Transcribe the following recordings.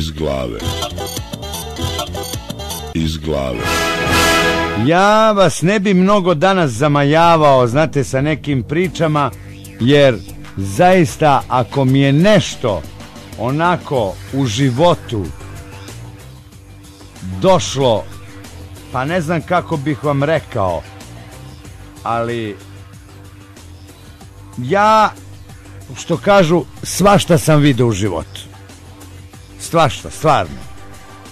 Iz glave. Iz glave. Ja vas ne bi mnogo danas zamajavao, znate, sa nekim pričama, jer zaista ako mi je nešto onako u životu došlo, pa ne znam kako bih vam rekao, ali ja, što kažu, svašta sam vidio u životu. Svašta, stvarno.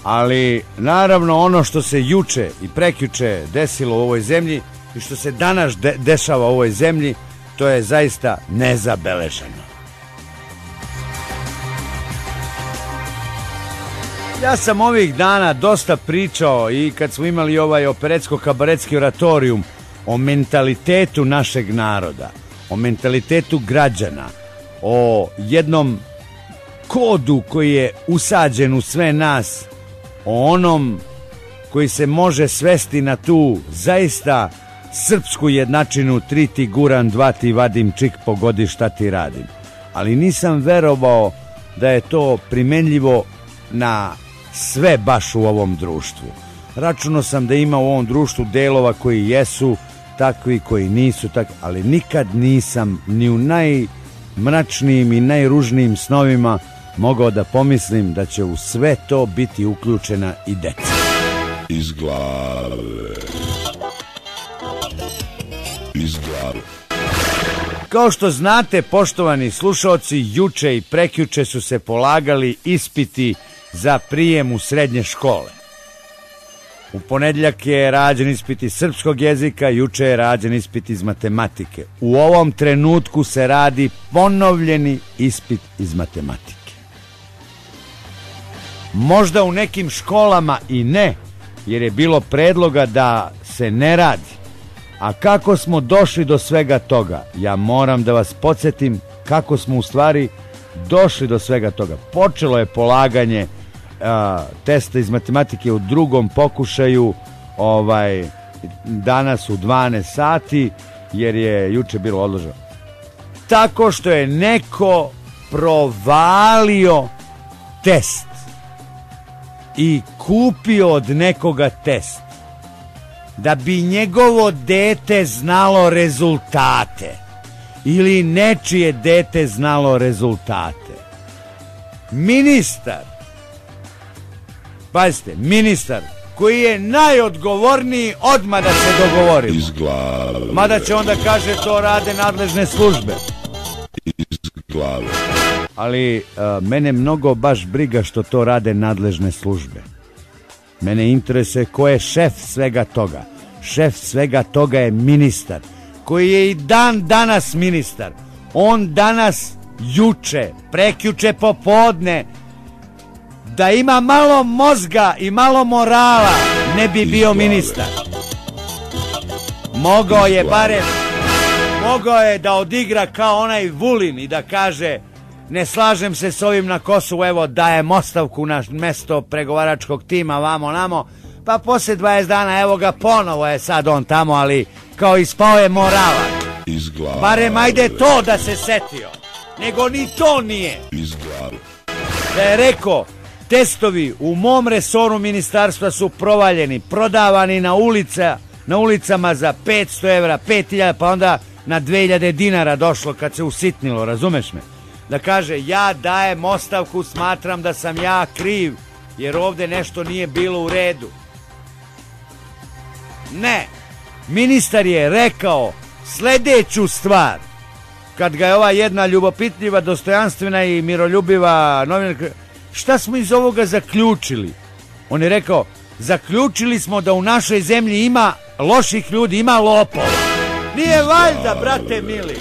Ali naravno ono što se juče i prekjuče desilo u ovoj zemlji i što se danas dešava u ovoj zemlji, to je zaista nezabeleženo. Ja sam ovih dana dosta pričao i kad smo imali ovaj operetsko-kabaretski oratorijum o mentalitetu našeg naroda, o mentalitetu građana, o jednom kodu koji je usađen u sve nas, o onom koji se može svesti na tu zaista srpsku jednačinu: 3 ti guram, 2 ti vadim, čik pogodi šta ti radim. Ali nisam verovao da je to primenljivo na sve baš u ovom društvu. Računao sam da ima u ovom društvu delova koji jesu takvi, koji nisu takvi, ali nikad nisam ni u najmračnijim i najružnijim snovima mogao da pomislim da će u sve to biti uključena i deca. Iz glave. Iz glave. Kao što znate, poštovani slušaoci, juče i prekjuče su se polagali ispiti za prijem u srednje škole. U ponedjeljak je rađen ispit iz srpskog jezika, juče je rađen ispit iz matematike. U ovom trenutku se radi ponovljeni ispit iz matematike. Možda u nekim školama i ne, jer je bilo predloga da se ne radi. A kako smo došli do svega toga? Ja moram da vas podsjetim kako smo u stvari došli do svega toga. Počelo je polaganje testa iz matematike u drugom pokušaju danas u 12 sati, jer je juče bilo odloženo. Tako što je neko provalio test i kupio od nekoga test da bi njegovo dete znalo rezultate ili nečije dete znalo rezultate. Ministar, pazite, ministar koji je najodgovorniji, odmah da se dogovori. Iz glave. Mada će onda kaže to rade nadležne službe. Iz glave. Ali mene mnogo baš briga što to rade nadležne službe. Mene interesuje ko je šef svega toga. Šef svega toga je ministar, koji je i dan danas ministar. On danas, juče, prekjuče popodne, da ima malo mozga i malo morala, ne bi bio ministar. Mogao je da odigra kao onaj Vulin i da kaže: ne slažem se s ovim na Kosovu, evo dajem ostavku na mesto pregovaračkog tima, vamo namo, pa poslije 20 dana evo ga ponovo je sad on tamo, ali kao ispao je moralan. Iz glave. Barem ajde to da se setio, nego ni to nije. Iz glave. Da je rekao: testovi u mom resoru ministarstva su provaljeni, prodavani na ulicama za 500 evra, 5000, pa onda na 2000 dinara došlo kad se usitnilo, razumeš me? Da kaže: ja dajem ostavku, smatram da sam ja kriv, jer ovdje nešto nije bilo u redu. Ne, ministar je rekao sljedeću stvar. Kad ga je ova jedna ljubopitljiva, dostojanstvena i miroljubiva novinarka: šta smo iz ovoga zaključili? On je rekao: zaključili smo da u našoj zemlji ima loših ljudi, ima lopova. Nije valjda, brate mili?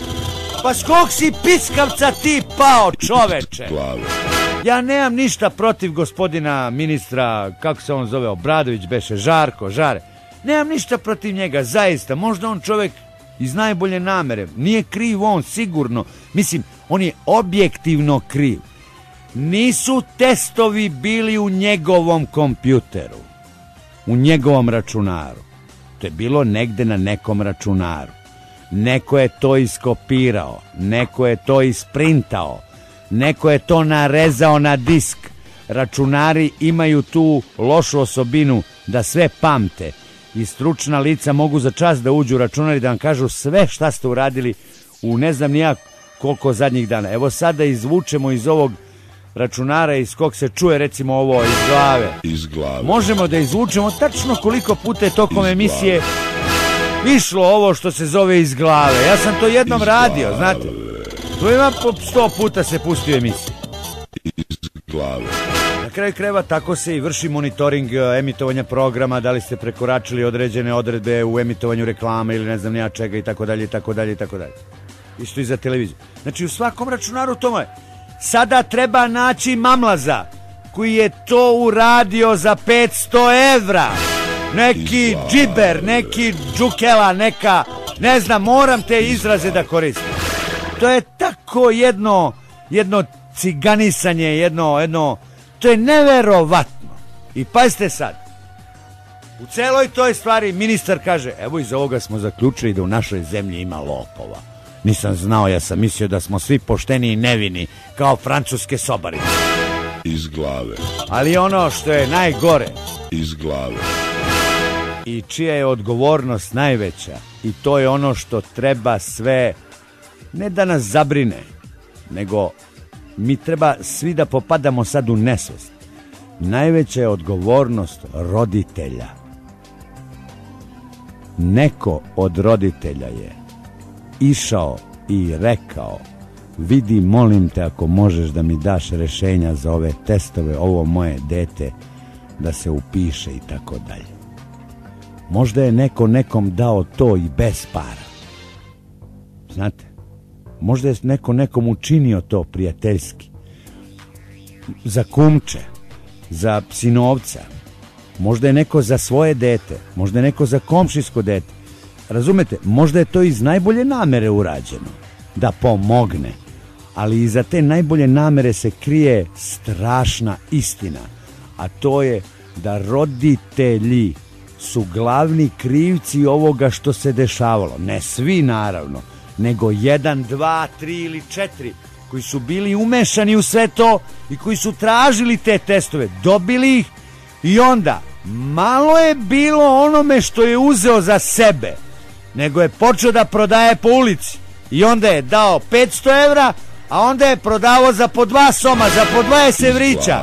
Pa s kog si piskavca ti pao, čoveče? Ja nemam ništa protiv gospodina ministra, kako se on zove, Obradović beše, Žare. Nemam ništa protiv njega, zaista. Možda on čovjek iz najbolje namere. Nije kriv on, sigurno. Mislim, on je objektivno kriv. Nisu testovi bili u njegovom kompjuteru, u njegovom računaru. To je bilo negde na nekom računaru. Neko je to iskopirao, neko je to isprintao, neko je to narezao na disk, računari imaju tu lošu osobinu da sve pamte i stručna lica mogu za čas da uđu u računar i da vam kažu sve šta ste uradili u ne znam ni ja koliko zadnjih dana. Evo sad da izvučemo iz ovog računara iz kog se čuje recimo ovo iz glave. Iz glave. Možemo da izvučemo tačno koliko puta je tokom emisije išlo ovo što se zove iz glave. Ja sam to jednom radio, znate. To ima po 100 puta se pusti u emisiji. Iz glave. Na kraju krajeva tako se i vrši monitoring emitovanja programa, da li ste prekoračili određene odredbe u emitovanju reklame ili ne znam nija čega i tako dalje i tako dalje i tako dalje. Isto i za televiziju. Znači u svakom računaru tome. Sada treba naći mamlaza koji je to uradio za 500 evra. Neki džiber, neki džukela, neka, ne znam, moram te izraze da koristim. To je tako jedno ciganisanje, jedno, to je neverovatno. I pazite sad, u celoj toj stvari ministar kaže, evo iz ovoga smo zaključili da u našoj zemlji ima lopova. Nisam znao, ja sam mislio da smo svi pošteni i nevini, kao francuske sobarice. Iz glave. Ali ono što je najgore, iz glave, i čija je odgovornost najveća, i to je ono što treba sve, ne da nas zabrine, nego mi treba svi da popadamo sad u nesvest. Najveća je odgovornost roditelja. Neko od roditelja je išao i rekao, vidi, molim te, ako možeš da mi daš rešenja za ove testove, ovo moje dete da se upiše i tako dalje. Možda je neko nekom dao to i bez para. Znate, možda je neko nekom učinio to prijateljski. Za kumče, za sinovca. Možda je neko za svoje dete, možda je neko za komšijsko dete. Razumete, možda je to iz najbolje namere urađeno, da pomogne. Ali iza te najbolje namere se krije strašna istina, a to je da roditelji su glavni krivci ovoga što se dešavalo. Ne svi naravno, nego 1, 2, 3 ili 4 koji su bili umešani u sve to i koji su tražili te testove, dobili ih i onda malo je bilo onome što je uzeo za sebe, nego je počeo da prodaje po ulici i onda je dao 500 evra, a onda je prodavao za po 2 soma, za po 20 evrića.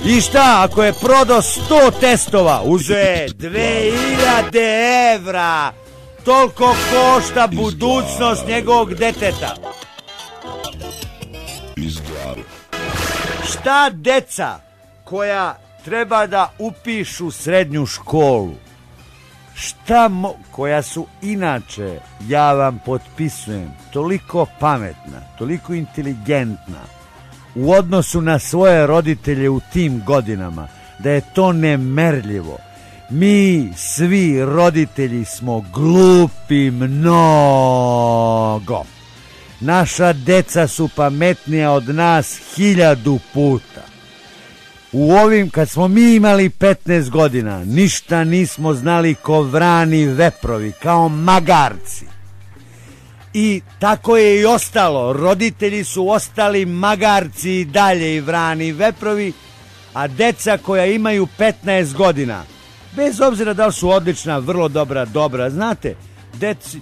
I šta, ako je prodao 100 testova, uzeo je 2000 evra. Toliko košta budućnost njegovog deteta. iz glave, Šta deca koja treba da upišu srednju školu, koja su inače, ja vam potpisujem, toliko pametna, toliko inteligentna u odnosu na svoje roditelje u tim godinama, da je to nemerljivo. Mi svi roditelji smo glupi mnogo. Naša deca su pametnija od nas 1000 puta. U ovim, kad smo mi imali 15 godina, ništa nismo znali ko vrani veprovi, kao magarci. I tako je i ostalo. Roditelji su ostali magarci i dalje i vrani veprovi, a deca koja imaju 15 godina, bez obzira da li su odlična, vrlo dobra, znate,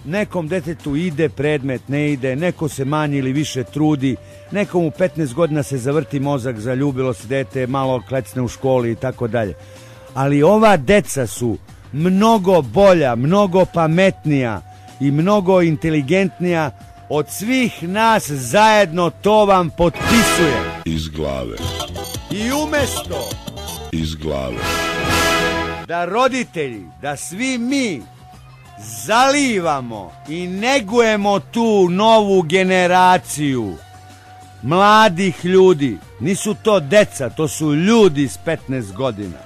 nekom detetu ide predmet, ne ide, neko se manje ili više trudi, nekom u 15 godina se zavrti mozak, zaljubilo se dete, malo klecne u školi i tako dalje. Ali ova deca su mnogo bolja, mnogo pametnija i mnogo inteligentnija od svih nas zajedno, to vam potpisujem. iz glave, I umesto iz glave, da roditelji, da svi mi zalivamo i negujemo tu novu generaciju mladih ljudi, nisu to deca, to su ljudi s 15 godina.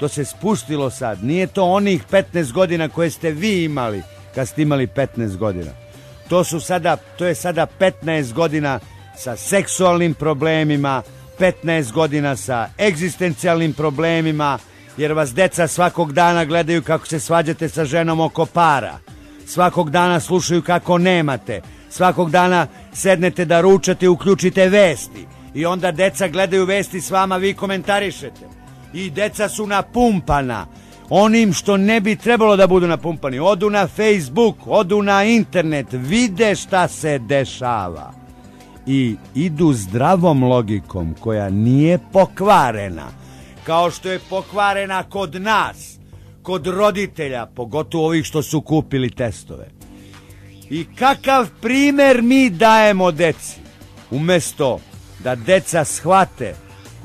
To se spustilo sad, nije to onih 15 godina koje ste vi imali kad ste imali 15 godina. To je sada 15 godina sa seksualnim problemima, 15 godina sa egzistencijalnim problemima, jer vas deca svakog dana gledaju kako se svađate sa ženom oko para. Svakog dana slušaju kako nemate. Svakog dana sednete da ručate i uključite vesti. I onda deca gledaju vesti s vama, vi komentarišete. I deca su napumpana onim što ne bi trebalo da budu napumpani. Odu na Facebook, odu na internet, vide šta se dešava. I idu zdravom logikom koja nije pokvarena. Kao što je pokvarena kod nas, kod roditelja, pogotovo ovih što su kupili testove. I kakav primer mi dajemo deci? Umesto da deca shvate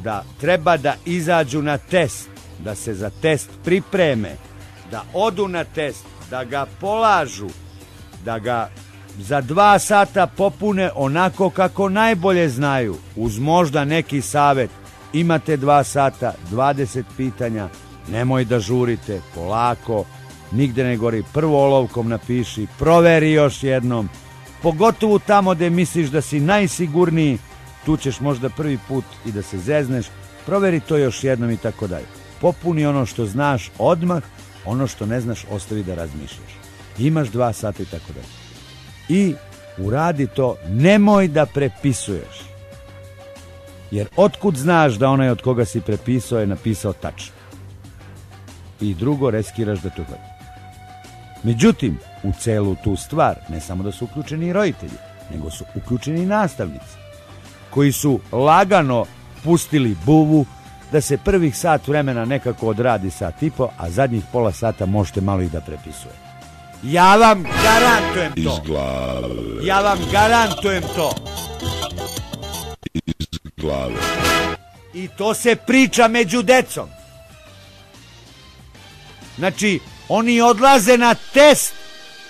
da treba da izađu na test, da se za test pripreme, da odu na test, da ga polažu, da ga za 2 sata popune onako kako najbolje znaju, uz možda neki savjet. Imate 2 sata, 20 pitanja, nemoj da žurite, polako, nigde ne gori, prvo olovkom napiši, proveri još jednom, pogotovo tamo gde misliš da si najsigurniji, tu ćeš možda prvi put i da se zezneš, proveri to još jednom i tako dalje. Popuni ono što znaš odmah, ono što ne znaš ostavi da razmišljaš. Imaš 2 sata i tako dalje. I uradi to, nemoj da prepisuješ. Jer otkud znaš da onaj od koga si prepisao je napisao tačno. I drugo, riskiraš da to hvati. Međutim, u celu tu stvar, ne samo da su uključeni i roditelji, nego su uključeni i nastavnici, koji su lagano pustili buvu da se prvih sat vremena nekako odradi sat i po, a zadnjih pola sata možete malo i da prepisuje. Ja vam garantujem to. Iz glave. Ja vam garantujem to. Iz glave. I to se priča među decom. Znači, oni odlaze na test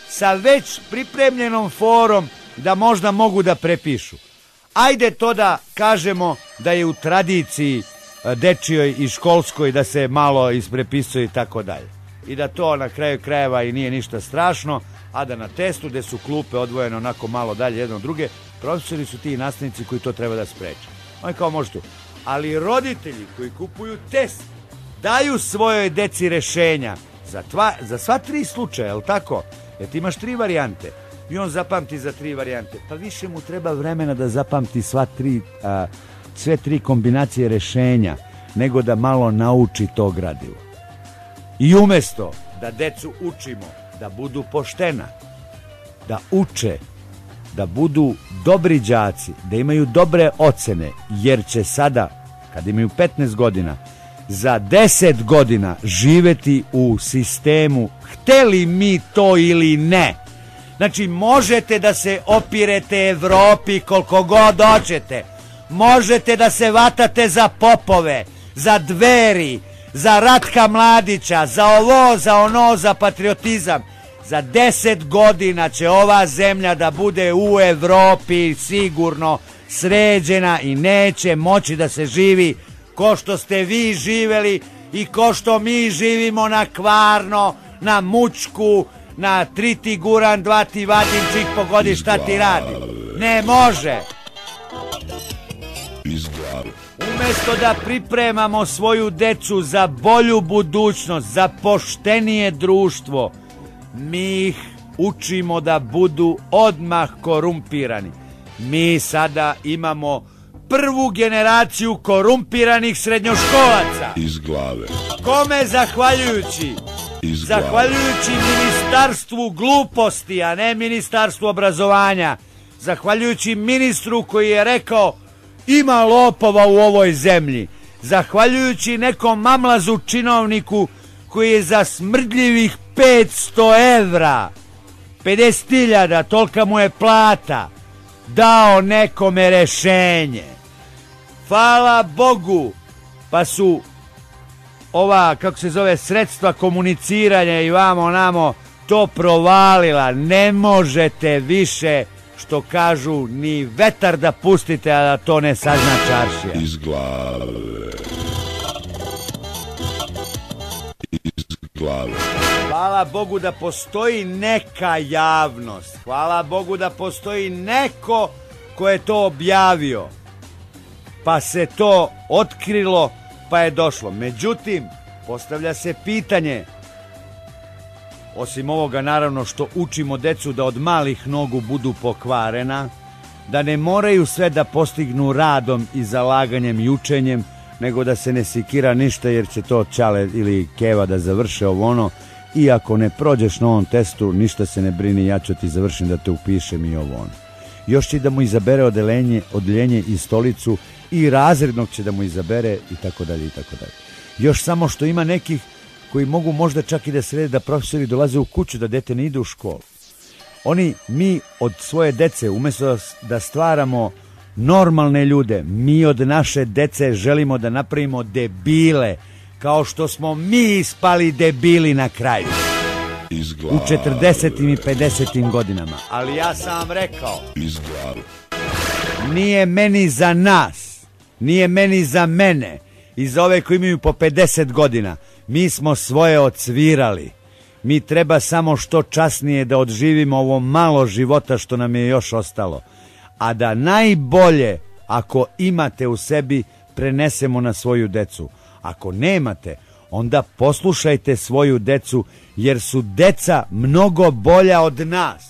sa već pripremljenom forom da možda mogu da prepišu. Ajde to da kažemo da je u tradiciji dečijoj i školskoj da se malo isprepisuje i tako dalje. I da to na kraju krajeva i nije ništa strašno, a da na testu gde su klupe odvojene onako malo dalje jedno od druge, profesori su ti nastavnici koji to treba da spreče. Oni kao možete. Ali roditelji koji kupuju test daju svojoj deci rešenja za sva 3 slučaja, je li tako? Jer ti imaš 3 varijante i on zapamti za 3 varijante. Pa više mu treba vremena da zapamti sve 3 kombinacije rešenja nego da malo nauči to gradivo. I umesto da decu učimo da budu poštena, da uče, da budu dobri đaci, da imaju dobre ocene, jer će sada, kad imaju 15 godina, za 10 godina živeti u sistemu, hteli mi to ili ne. Znači, možete da se opirete Evropi koliko god hoćete. Možete da se vatate za popove, za Dveri, za Ratka Mladića, za ovo, za ono, za patriotizam. Za 10 godina će ova zemlja da bude u Evropi sigurno sređena i neće moći da se živi ko što ste vi živeli i ko što mi živimo na Kvarno, na Mučku, na 3 ti guran, 2 ti vadim, čik pogodi šta ti radi. Ne može. Iz glave. Umesto da pripremamo svoju decu za bolju budućnost, za poštenije društvo, mi ih učimo da budu odmah korumpirani. Mi sada imamo prvu generaciju korumpiranih srednjoškolaca. Iz glave. Kome zahvaljujući? Iz glave. Zahvaljujući ministarstvu gluposti, a ne ministarstvu obrazovanja. Zahvaljujući ministru koji je rekao ima lopova u ovoj zemlji. Zahvaljujući nekom mamlazu činovniku koji je za smrdljivih 500 evra, 50.000, tolika mu je plata, dao nekome rešenje. Hvala Bogu, pa su ova, kako se zove, sredstva komuniciranja i vamo namo to provalila. Ne možete više, što kažu, ni vetar da pustite, a da to ne sazna čaršija. Iz glave. Iz glave. Hvala Bogu da postoji neka javnost. Hvala Bogu da postoji neko ko je to objavio. Pa se to otkrilo, pa je došlo. Međutim, postavlja se pitanje, osim ovoga naravno što učimo decu da od malih nogu budu pokvarena, da ne moraju sve da postignu radom i zalaganjem i učenjem, nego da se ne sikira ništa jer će to Ćale ili Keva da završe ovo ono. I ako ne prođeš na ovom testu, ništa se ne brini, ja ću ti završim da te upišem i ovo ono. Još će da mu izabere odeljenje i stolicu i razrednog će da mu izabere i tako dalje i tako dalje. Još samo što ima nekih koji mogu možda čak i da srede da profesori dolaze u kuću, da dete ne ide u školu. Mi od svoje dece, umjesto da stvaramo normalne ljude, mi od naše dece želimo da napravimo debile, kao što smo mi ispali debili na kraju. U 40. i 50. godinama. Ali ja sam vam rekao, nije meni za nas, nije meni za mene i za ove koji imaju po 50 godina. Mi smo svoje odsvirali. Mi treba samo što časnije da odživimo ovo malo života što nam je još ostalo. A da najbolje, ako imate u sebi, prenesemo na svoju decu. Ako nemate, onda poslušajte svoju decu, jer su deca mnogo bolja od nas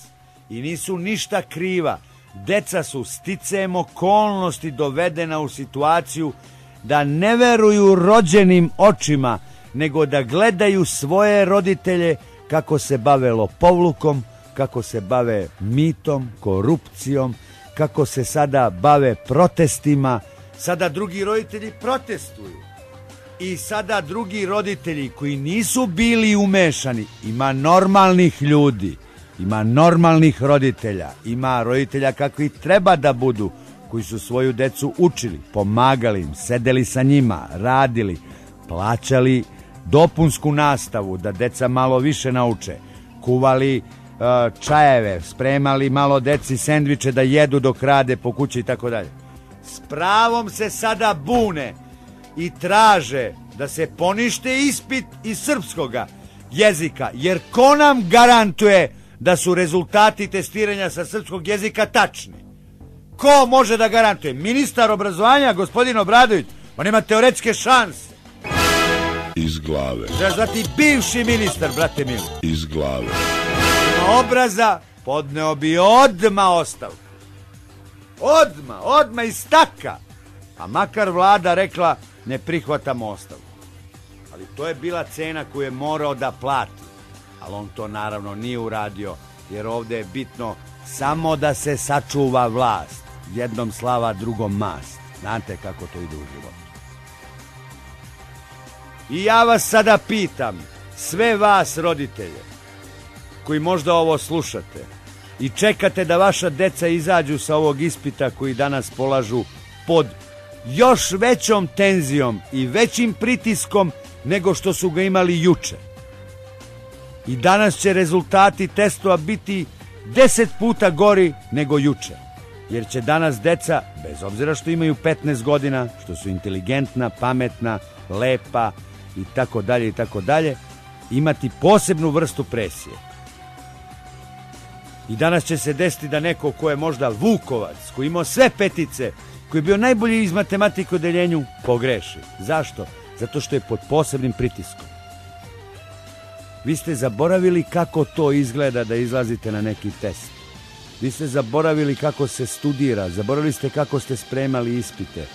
i nisu ništa kriva. Deca su sticajem okolnosti dovedena u situaciju da ne veruju rođenim očima, nego da gledaju svoje roditelje kako se bave lopovlukom, kako se bave mitom, korupcijom, kako se sada bave protestima. Sada drugi roditelji protestuju. I sada drugi roditelji koji nisu bili umešani, ima normalnih ljudi, ima normalnih roditelja, ima roditelja kakvi treba da budu, koji su svoju decu učili, pomagali im, sedeli sa njima, radili, plaćali dopunsku nastavu da deca malo više nauče, kuvali čajeve, spremali malo deci sendviče da jedu dok rade po kući i tako dalje. S pravom se sada bune i traže da se ponište ispit iz srpskoga jezika, jer ko nam garantuje da su rezultati testiranja sa srpskog jezika tačni? Ko može da garantuje? Ministar obrazovanja, gospodin Obradović? Pa nema teoretske šanse. Iz glave. Zvati bivši ministar, brate mili. Iz glave. Ima obraza, podneo bi odmah ostavku. Odmah iz taka. A makar vlada rekla ne prihvatamo ostavku. Ali to je bila cena koju je morao da plati. Ali on to naravno nije uradio, jer ovdje je bitno samo da se sačuva vlast. Jednom slava, drugom mast. Znate kako to ide u životu. I ja vas sada pitam, sve vas roditelje, koji možda ovo slušate i čekate da vaša deca izađu sa ovog ispita koji danas polažu pod još većom tenzijom i većim pritiskom nego što su ga imali juče. I danas će rezultati testova biti 10 puta gori nego juče. Jer će danas deca, bez obzira što imaju 15 godina, što su inteligentna, pametna, lepa i tako dalje, imati posebnu vrstu presije. I danas će se desiti da neko ko je možda Vukovac, koji imao sve petice, koji je bio najbolji iz matematike u odeljenju, pogreši. Zašto? Zato što je pod posebnim pritiskom. Vi ste zaboravili kako to izgleda da izlazite na neki test. Vi ste zaboravili kako se studira, zaboravili ste kako ste spremali ispite.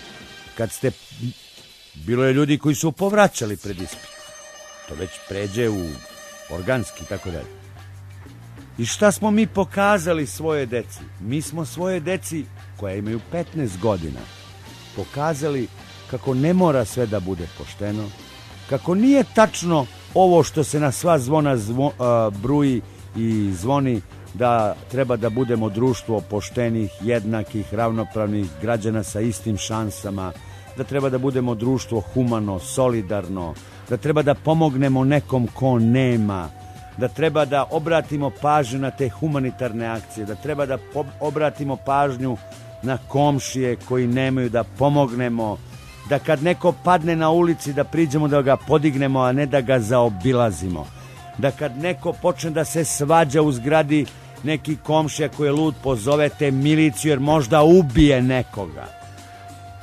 Bilo je ljudi koji su povraćali pred ispit. To već pređe u organski i tako dalje. I šta smo mi pokazali svoje deci? Mi smo svoje deci, koja imaju 15 godina, pokazali kako ne mora sve da bude pošteno, kako nije tačno ovo što se na sva zvona bruji i zvoni, da treba da budemo društvo poštenih, jednakih, ravnopravnih građana sa istim šansama, da treba da budemo društvo humano, solidarno, da treba da pomognemo nekom ko nema, da treba da obratimo pažnju na te humanitarne akcije, da treba da obratimo pažnju na komšije koji nemaju, da pomognemo, da kad neko padne na ulici da priđemo da ga podignemo, a ne da ga zaobilazimo, da kad neko počne da se svađa u zgradi, neki komšija koji je lud, pozovete miliciju jer možda ubije nekoga.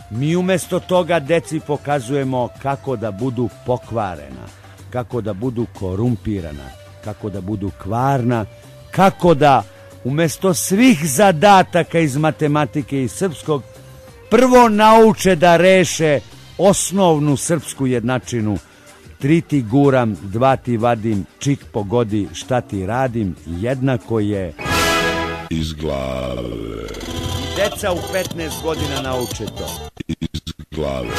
Mi umjesto toga deci pokazujemo kako da budu pokvarena, kako da budu korumpirana, kako da budu kvarna, kako da umesto svih zadataka iz matematike i srpskog, prvo nauče da reše osnovnu srpsku jednačinu. 3 ti guram, 2 ti vadim, čik pogodi, šta ti radim, jednako je iz glave. Deca u 15 godina nauče to. Iz glave.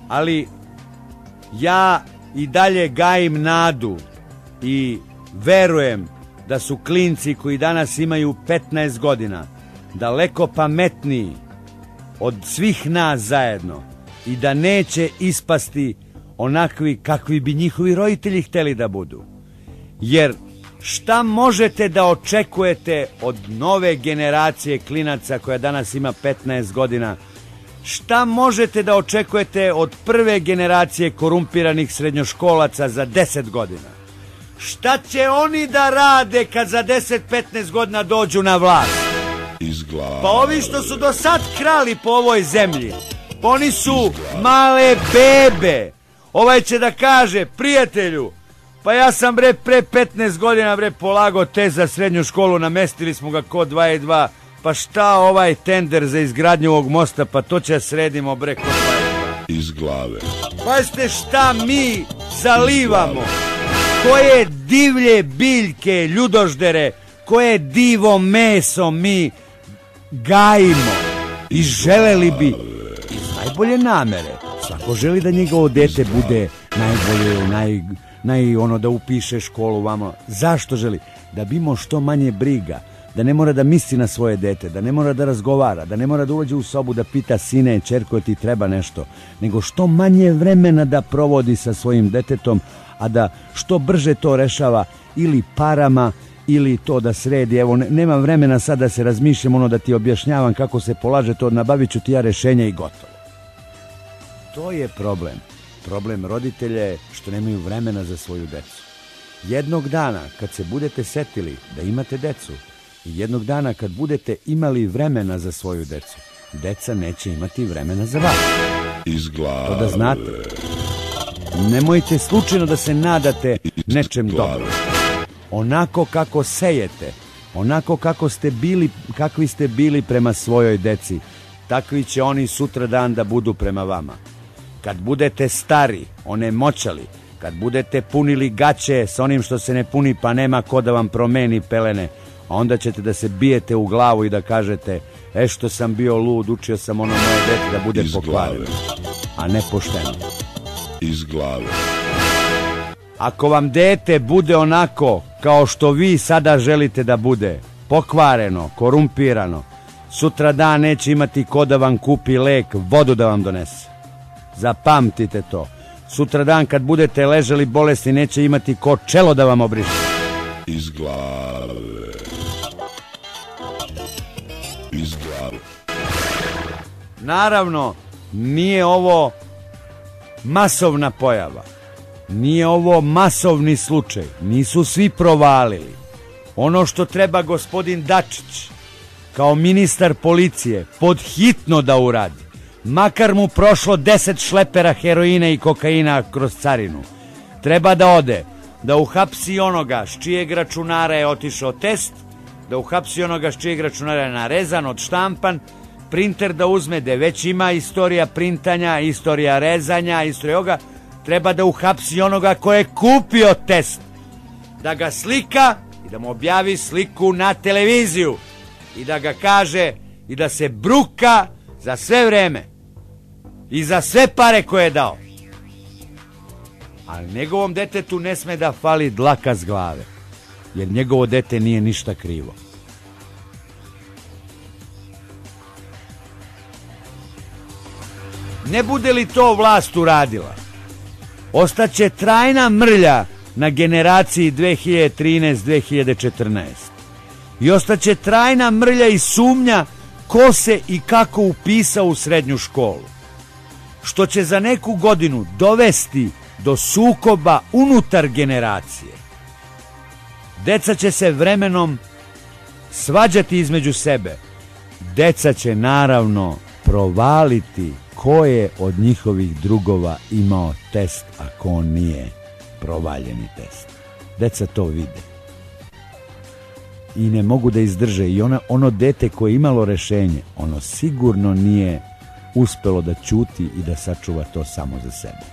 Ali ja i dalje gajim nadu i verujem da su klinci koji danas imaju 15 godina daleko pametniji od svih nas zajedno i da neće ispasti onakvi kakvi bi njihovi roditelji hteli da budu. Jer šta možete da očekujete od nove generacije klinaca koja danas ima 15 godina? Šta možete da očekujete od prve generacije korumpiranih srednjoškolaca za 10 godina? Šta će oni da rade kad za 10-15 godina dođu na vlast? Iz glave. Pa ovi što su do sad krali po ovoj zemlji, pa oni su male bebe. Ovaj će da kaže, prijatelju, pa ja sam bre pre 15 godina bre polagao test za srednju školu, namestili smo ga kod 2 i 2, pa šta ovaj tender za izgradnju ovog mosta, pa to će sredimo bre kod 2 i 2. Iz glave. Pazite šta mi zalivamo, koje divlje biljke, ljudoždere, koje divo meso mi gajimo i želeli bi iz najbolje namere. Svako želi da njegovo dete bude najbolje, ono da upiše školu vamo. Zašto želi? Da bi imao što manje briga, da ne mora da misli na svoje dete, da ne mora da razgovara, da ne mora da uđe u sobu da pita sine, ćerko, ti treba nešto, nego što manje vremena da provodi sa svojim detetom, a da što brže to rešava ili parama ili to da sredi. Evo, nemam vremena sad da se razmišljam, ono da ti objašnjavam kako se polaže to, nabavit ću ti ja rešenje i gotovo. To je problem. Problem roditelja je što nemaju vremena za svoju decu. Jednog dana kad se budete setili da imate decu i jednog dana kad budete imali vremena za svoju decu, deca neće imati vremena za vas. Iz glave. To da znate. Nemojte slučajno da se nadate nečem dobrom. Onako kako sejete, onako kakvi ste bili prema svojoj deci, takvi će oni sutra dan da budu prema vama. Kad budete stari, onemoćali, kad budete punili gaće sa onim što se ne puni pa nema ko da vam promeni pelene, onda ćete da se bijete u glavu i da kažete, što sam bio lud, učio sam ono moje dete da bude pokvareno, a ne pošteno. Iz glave. Ako vam dete bude onako kao što vi sada želite da bude, pokvareno, korumpirano, sutra dan neće imati ko da vam kupi lek, vodu da vam donese. Zapamtite to. Sutra dan kad budete ležali bolesni neće imati ko čelo da vam obriše. Iz glave. Iz glave. Naravno, nije ovo masovna pojava. Nije ovo masovni slučaj. Nisu svi provalili. Ono što treba gospodin Dačić kao ministar policije podhitno da uradi, makar mu prošlo 10 šlepera heroina i kokaina kroz carinu, treba da ode, da uhapsi onoga s čijeg računara je otišao test, da uhapsi onoga s čijeg računara je narezan, odštampan, printer da uzme, da već ima istorija printanja, istorija rezanja, istorija ovoga, treba da uhapsi onoga ko je kupio test, da ga slika i da mu objavi sliku na televiziju i da ga kaže i da se bruka za sve vreme i za sve pare koje je dao. Ali njegovom detetu ne sme da fali dlaka s glave, jer njegovo dete nije ništa krivo. Ne bude li to vlast uradila, ostaće trajna mrlja na generaciji 2013-2014. I ostaće trajna mrlja i sumnja ko se i kako upisao u srednju školu, što će za neku godinu dovesti do sukoba unutar generacije. Deca će se vremenom svađati između sebe. Deca će naravno provaliti ko je od njihovih drugova imao test, a ko nije, provaljeni test. Deca to vide. i ne mogu da izdrže. I ono dete koje je imalo rešenje, ono sigurno nije uspelo da ćuti i da sačuva to samo za sebe.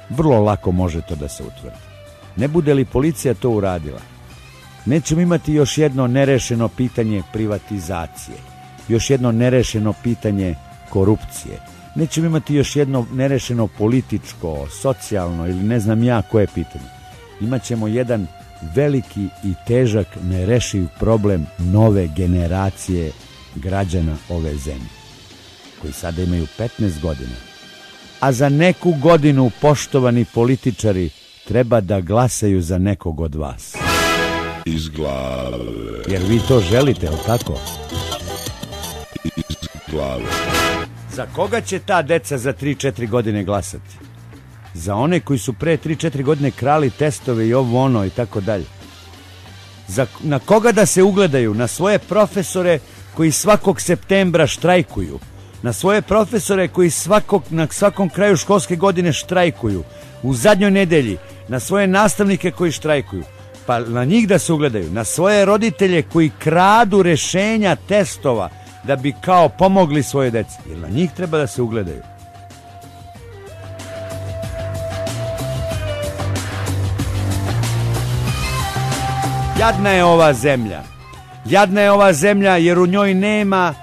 Vrlo lako može to da se utvrdi. Ne bude li policija to uradila, nećemo imati još jedno nerešeno pitanje privatizacije, još jedno nerešeno pitanje korupcije, nećemo imati još jedno nerešeno političko, socijalno ili ne znam ja koje pitanje. Imaćemo jedan veliki i težak nerešiv problem nove generacije građana ove zemlje, koji sada imaju 15 godina. A za neku godinu, poštovani političari, treba da glasaju za nekog od vas. Iz glave. Jer vi to želite, je li tako? Iz glave. Za koga će ta deca za 3-4 godine glasati? Za one koji su pre 3-4 godine krali testove i ovo ono i tako dalje. Na koga da se ugledaju? Na svoje profesore koji svakog septembra štrajkuju. Na svoje profesore koji na svakom kraju školske godine štrajkuju. U zadnjoj nedelji. Na svoje nastavnike koji štrajkuju. Pa na njih da se ugledaju. Na svoje roditelje koji kradu rešenja testova da bi kao pomogli svoje deci. Jer na njih treba da se ugledaju. Jadna je ova zemlja. Jadna je ova zemlja jer u njoj nema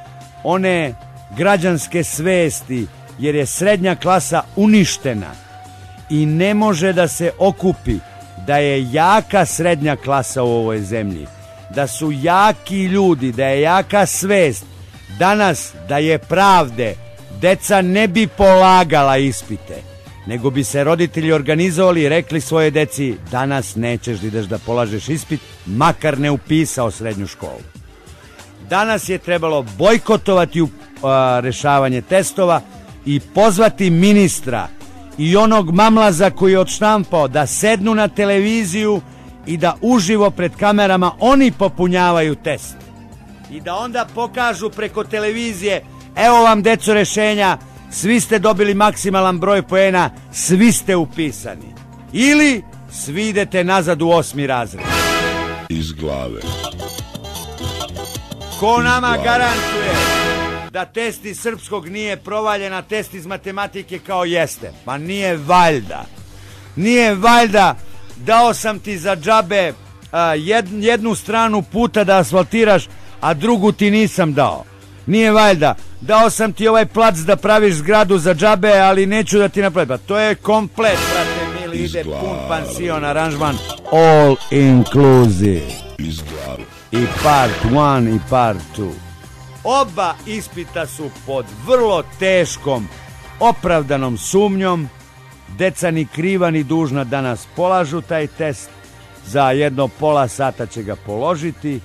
one građanske svesti, jer je srednja klasa uništena i ne može da se okupi da je jaka srednja klasa u ovoj zemlji, da su jaki ljudi, da je jaka svest. Danas da je pravde, deca ne bi polagala ispite, nego bi se roditelji organizovali i rekli svoje deci: danas nećeš da ideš da polažeš ispit, makar ne upisao srednju školu. Danas je trebalo bojkotovati rešavanje testova i pozvati ministra i onog mamlaza koji je odštampao da sednu na televiziju i da uživo pred kamerama oni popunjavaju test. I da onda pokažu preko televizije: evo vam deco rešenja, svi ste dobili maksimalan broj poena, svi ste upisani. Ili svi idete nazad u 8. razred. Iz glave. Ko nama garantuje da test iz srpskog nije provaljen, a test iz matematike kao jeste? Pa nije valjda. Nije valjda. Dao sam ti za džabe jednu stranu puta da asfaltiraš, a drugu ti nisam dao. Nije valjda. Dao sam ti ovaj plac da praviš zgradu za džabe, ali neću da ti napravim. Pa to je komplet, brate mili, ide pun pansion, aranžman, all inclusive. Iz glave. I part 1 i part 2. Oba ispita su pod vrlo teškom, opravdanom sumnjom. Deca ni kriva ni dužna danas polažu taj test. Za jedno pola sata će ga položiti.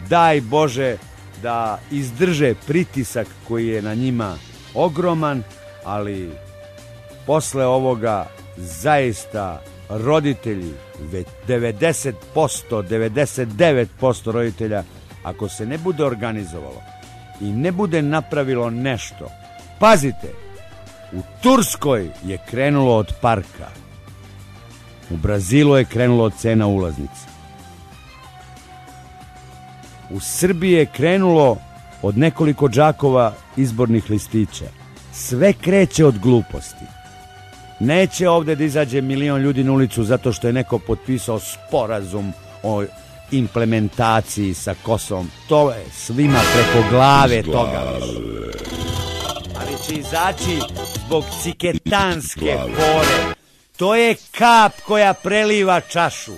Daj Bože da izdrže pritisak koji je na njima ogroman, ali posle ovoga zaista roditelji, već 90%, 99% roditelja, ako se ne bude organizovalo i ne bude napravilo nešto. Pazite, u Turskoj je krenulo od parka, u Brazilu je krenulo od cena ulaznice, u Srbiji je krenulo od nekoliko džakova izbornih listića. Sve kreće od gluposti. Neće ovde da izađe 1 milion ljudi na ulicu zato što je neko potpisao sporazum o implementaciji sa Kosovom. To je svima preko glave toga. Ali će izaći zbog ciketanske fore. To je kap koja preliva čašu.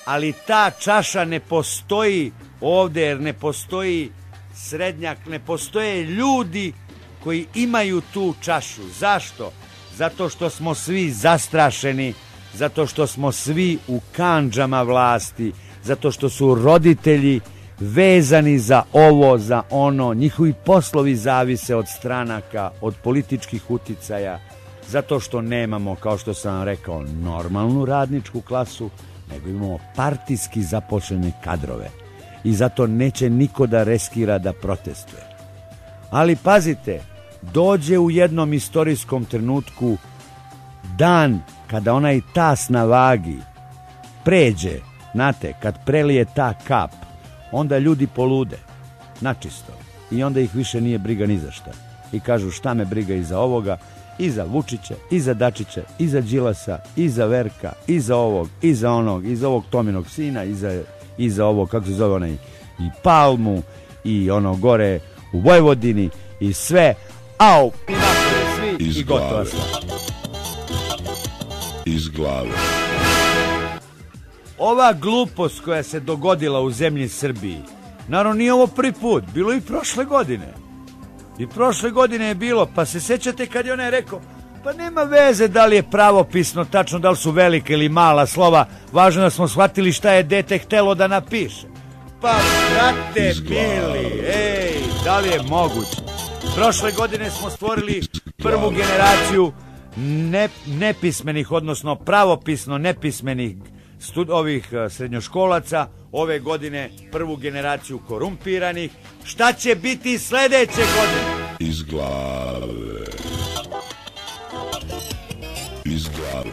Ali ta čaša ne postoji ovde, jer ne postoji srednjak, ne postoje ljudi koji imaju tu čašu. Zašto? Zato što smo svi zastrašeni, zato što smo svi u kandžama vlasti, zato što su roditelji vezani za ovo, za ono, njihovi poslovi zavise od stranaka, od političkih uticaja, zato što nemamo, kao što sam vam rekao, normalnu radničku klasu, nego imamo partijski zaposlene kadrove. I zato neće niko da reskira da protestuje. Ali pazite, dođe u jednom istorijskom trenutku dan kada onaj tas na vagi pređe, znate, kad prelije ta kap, onda ljudi polude, načisto. I onda ih više nije briga ni za šta. I kažu šta me briga iza ovoga, i za Vučića, i za Dačića, i za Đilasa, i za Verka, i za ovog, i za onog, i za ovog Tominog sina, i za ovog, kako se zove onaj, i Palmu, i ono gore u Vojvodini, i sve, au, i napore svi, iz i gotovo glave. sve. Iz glave. Ova glupost koja se dogodila u zemlji Srbiji, naravno nije ovo prvi put, bilo i prošle godine. I prošle godine je bilo, pa se sećate kad je onaj rekao, pa nema veze da li je pravopisno tačno, da li su velike ili mala slova, važno da smo shvatili šta je dete htelo da napiše. Pa, brate mili, ej, da li je moguće? Prošle godine smo stvorili prvu generaciju nepismenih, odnosno pravopisno nepismenih srednjoškolaca, ove godine prvu generaciju korumpiranih. Šta će biti sledeće godine? Iz glave. Iz glave.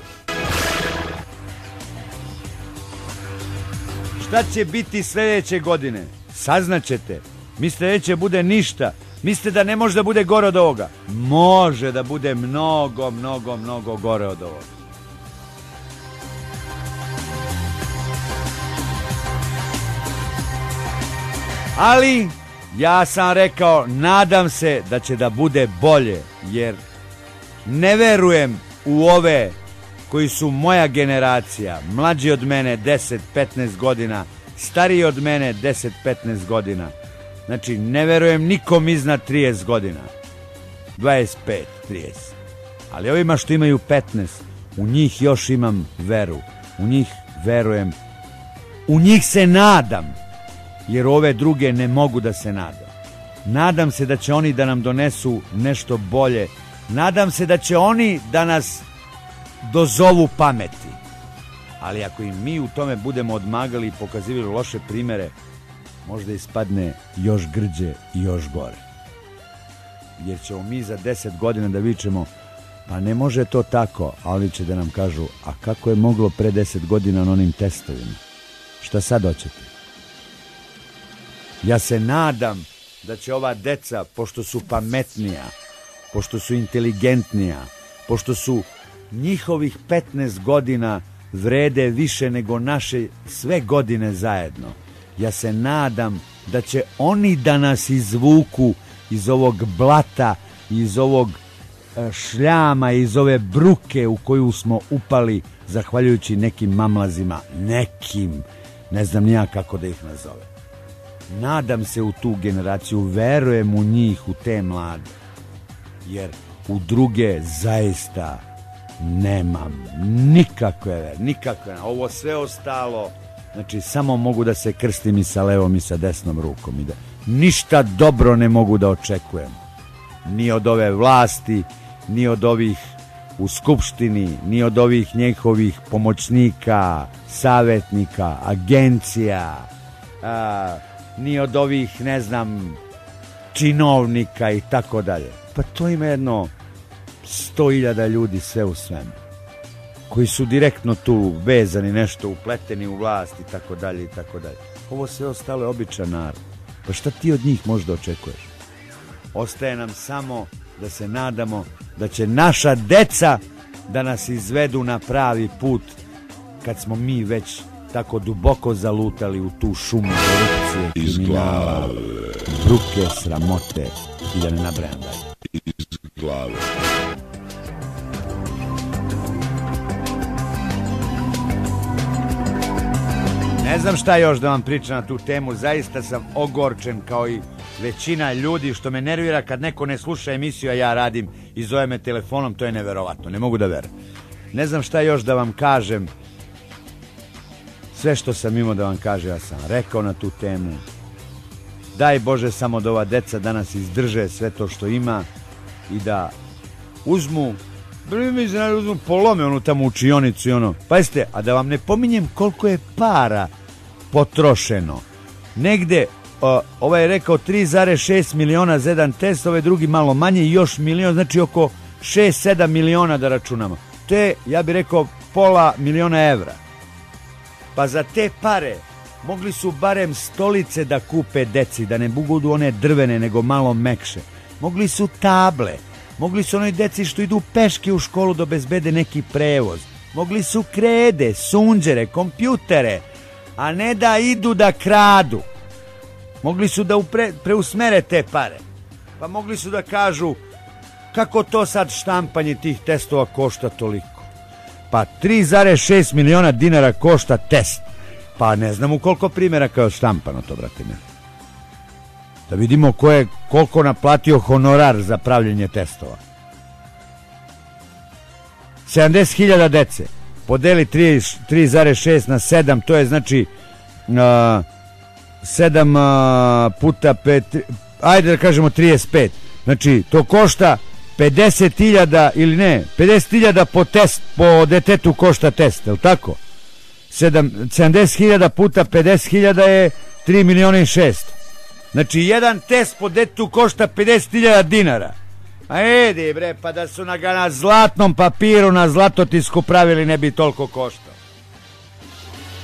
Šta će biti sledeće godine? Saznaćete. Mislite da neće bude ništa? Mislite da ne može da bude gore od ovoga? Može da bude mnogo, mnogo, mnogo gore od ovoga. Ali ja sam rekao, nadam se da će da bude bolje, jer ne verujem u ove koji su moja generacija, mlađi od mene 10-15 godina, stariji od mene 10-15 godina. Znači, ne verujem nikom iznad 30 godina. 25, 30. Ali ovima što imaju 15, u njih još imam veru. U njih verujem. U njih se nadam. Jer ove druge ne mogu da se nadam. Nadam se da će oni da nam donesu nešto bolje. Nadam se da će oni da nas dozovu pameti. Ali ako im mi u tome budemo odmagali i pokazivali loše primere, možda ispadne još grđe i još gore. Jer ćemo mi za 10 godina da vičemo, pa ne može to tako, ali će da nam kažu, a kako je moglo pre 10 godina na onim testovima? Šta sad hoćete? Ja se nadam da će ova deca, pošto su pametnija, pošto su inteligentnija, pošto su njihovih 15 godina vrede više nego naše sve godine zajedno, ja se nadam da će oni da nas izvuku iz ovog blata, iz ovog šljama, iz ove bruke u koju smo upali zahvaljujući nekim mamlazima, nekim, ne znam ni ja kako da ih nazove. Nadam se u tu generaciju, verujem u njih, u te mlade, jer u druge zaista nemam nikakve, ovo sve ostalo, znači samo mogu da se krstim i sa levom i sa desnom rukom i da ništa dobro ne mogu da očekujem, ni od ove vlasti, ni od ovih u skupštini, ni od ovih njihovih pomoćnika, savjetnika, agencija, ni od ovih, ne znam, činovnika i tako dalje. Pa to ima jedno 100.000 ljudi sve u svemu, koji su direktno tu vezani, nešto upleteni u vlast i tako dalje i tako dalje. Ovo sve ostalo je običan narod. Pa šta ti od njih možda očekuješ? Ostaje nam samo da se nadamo da će naša deca da nas izvedu na pravi put kad smo mi već tako duboko zalutali u tu šumu korupcije, kriminala, bruke, sramote i da ne nabrajam dalje. Iz glave. Ne znam šta još da vam pričam na tu temu, zaista sam ogorčen kao i većina ljudi, što me nervira kad neko ne sluša emisiju, a ja radim i zove me telefonom, to je neverovatno, ne mogu da verujem. Ne znam šta još da vam kažem, sve što sam imao da vam kažem, ja sam rekao na tu temu. Daj Bože samo da ova deca danas izdrže sve to što ima i da uzmu, polome onu tamo učionicu i ono. Pazite, a da vam ne pominjem koliko je para potrošeno. Negde, ovaj je rekao 3,6 miliona za jedan test, ovaj drugi malo manje i još milion, znači oko 6-7 miliona da računamo. To je, ja bih rekao, pola miliona evra. Pa za te pare Mogli su barem stolice da kupe deci, da ne budu one drvene, nego malo mekše. Mogli su table. Mogli su onoj deci što idu peške u školu da obezbede neki prevoz. Mogli su krede, sunđere, kompjutere, a ne da idu da kradu. Mogli su da preusmere te pare. Pa mogli su da kažu kako to sad štampanje tih testova košta toliko. Pa 3,6 miliona dinara košta test. Pa ne znam u koliko primjeraka je odštampano to, brate mi. Da vidimo koliko naplatio honorar za pravljenje testova. 70.000 dece. Podeli 3,6 na 7, to je znači 7 puta 5, ajde da kažemo 35. Znači to košta 50.000 ili ne, 50.000 po test, po detetu košta test, je li tako? 70.000 puta 50.000 je 3.600.000. Znači jedan test po detetu košta 50.000 dinara. A edi bre, pa da su ga na zlatnom papiru, na zlatotisku pravili, ne bi toliko koštao.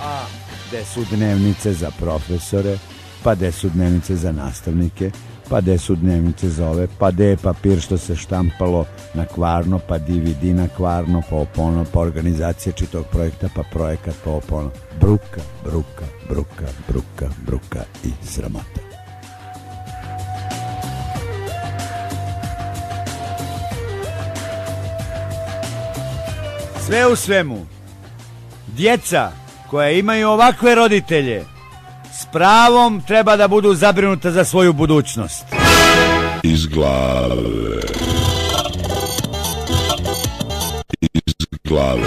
A gde su dnevnice za profesore, pa gde su dnevnice za nastavnike, pa gde su dnevnice za ove, pa gde je papir što se štampalo na kvarno, pa DVD na kvarno, pa opono, pa organizacija čitog projekta, pa projekat, pa opono. Bruka, bruka, bruka, bruka, bruka i sramota. Sve u svemu, djeca koja imaju ovakve roditelje s pravom treba da budu zabrinuta za svoju budućnost. Iz glave. Iz glave.